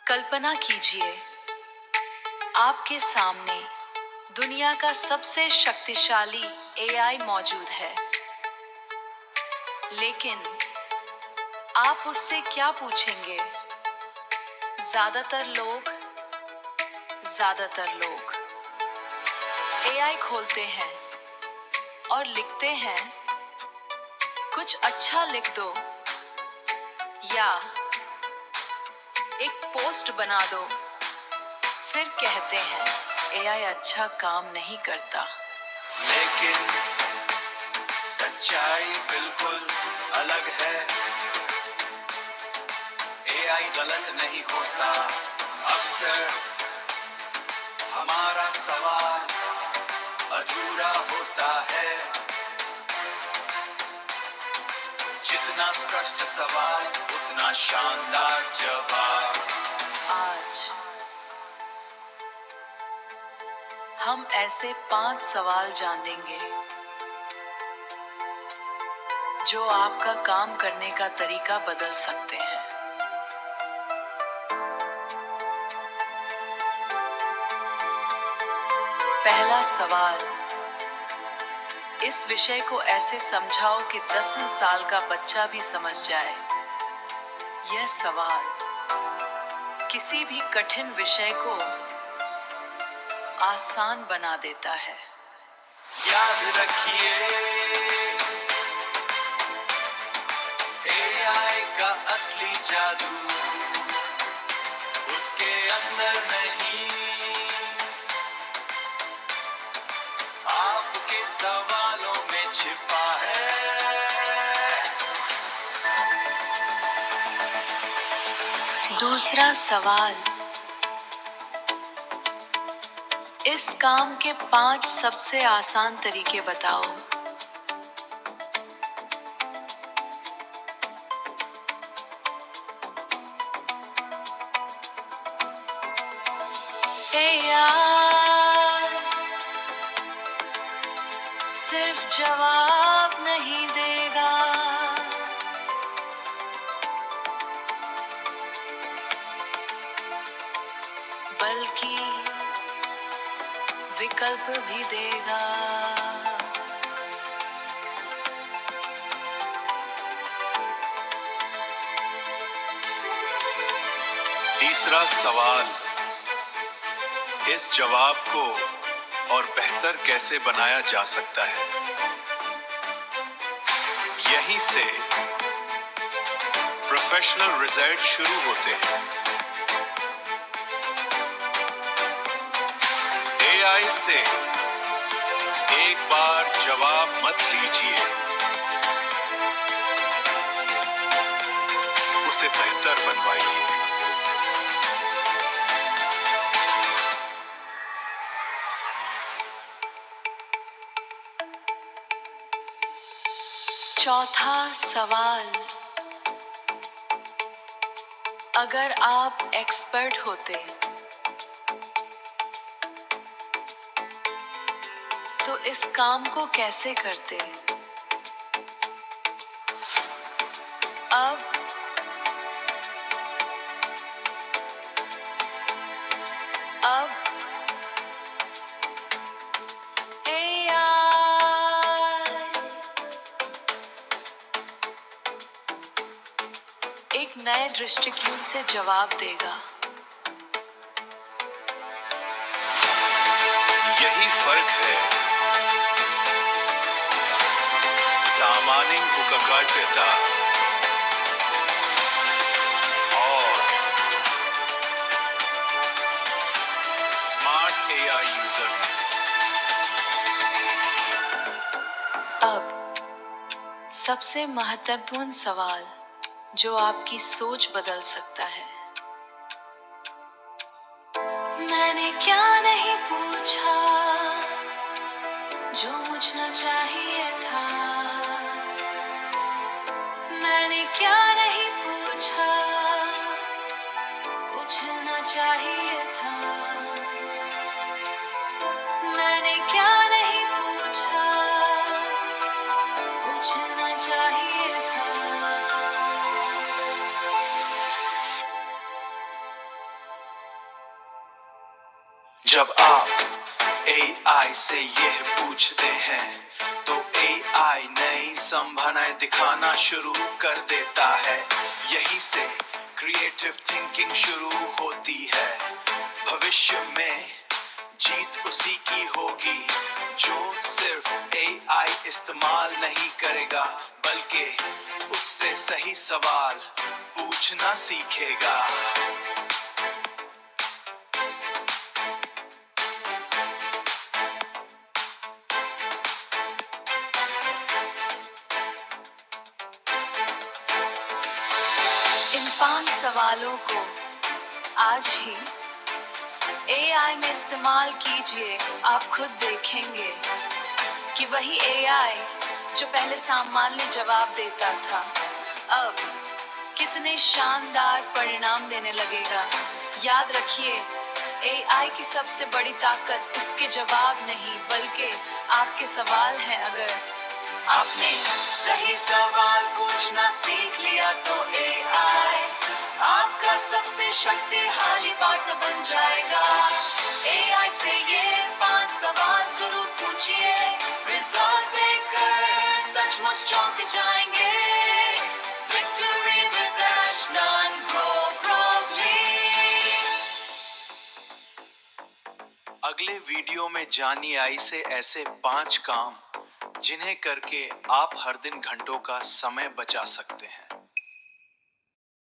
कल्पना कीजिए, आपके सामने दुनिया का सबसे शक्तिशाली एआई मौजूद है। लेकिन आप उससे क्या पूछेंगे? ज्यादातर लोग एआई खोलते हैं और लिखते हैं, कुछ अच्छा लिख दो या एक पोस्ट बना दो। फिर कहते हैं एआई अच्छा काम नहीं करता। लेकिन सच्चाई बिल्कुल अलग है। एआई गलत नहीं होता। अक्सर हमारा सवाल अधूरा होता है। जितना स्पष्ट सवाल उतना शानदार जवाब। आज हम ऐसे 5 सवाल जानेंगे जो आपका काम करने का तरीका बदल सकते हैं। पहला सवाल, इस विषय को ऐसे समझाओ कि 10 साल का बच्चा भी समझ जाए। यह सवाल किसी भी कठिन विषय को आसान बना देता है। याद रखिए, एआई का असली जादू उसके अंदर नहीं, आपके सवालों में छिपा है। दूसरा सवाल, इस काम के 5 सबसे आसान तरीके बताओ। एआई सिर्फ जवाब नहीं देगा, बल्कि विकल्प भी देगा। तीसरा सवाल, इस जवाब को और बेहतर कैसे बनाया जा सकता है? यहीं से प्रोफेशनल रिजल्ट शुरू होते हैं। एआई से एक बार जवाब मत लीजिए, उसे बेहतर बनवाइए। चौथा सवाल, अगर आप एक्सपर्ट होते तो इस काम को कैसे करते? अब एक नए दृष्टिकोण से जवाब देगा। यही फर्क है सामान्य उपयोगकर्ता और स्मार्ट एआई यूजर में। अब सबसे महत्वपूर्ण सवाल जो आपकी सोच बदल सकता है। मैंने क्या नहीं पूछा जो मुझे चाहिए था। मैंने क्या नहीं पूछा, पूछना चाहिए था। मैंने क्या नहीं पूछा, पूछना चाहिए था। जब आप AI से यह पूछते हैं तो AI नई संभावनाएं दिखाना शुरू कर देता है। यहीं से क्रिएटिव थिंकिंग शुरू होती है। भविष्य में जीत उसी की होगी जो सिर्फ AI इस्तेमाल नहीं करेगा बल्कि उससे सही सवाल पूछना सीखेगा। इन 5 सवालों को आज ही AI में इस्तेमाल कीजिए। आप खुद देखेंगे कि वही AI जो पहले सामान्य जवाब देता था अब कितने शानदार परिणाम देने लगेगा। याद रखिए, AI की सबसे बड़ी ताकत उसके जवाब नहीं बल्कि आपके सवाल हैं। अगर आपने सही सवाल पूछना सीख लिया तो AI आपका सबसे शक्तिशाली पार्टनर बन जाएगा। AI से ये 5 सवाल जरूर पूछिए, रिजल्ट देकर सचमुच चौंक जाएंगे। Victory with Ashland Grow Probably। अगले वीडियो में जानिए AI से ऐसे 5 काम जिन्हें करके आप हर दिन घंटों का समय बचा सकते हैं।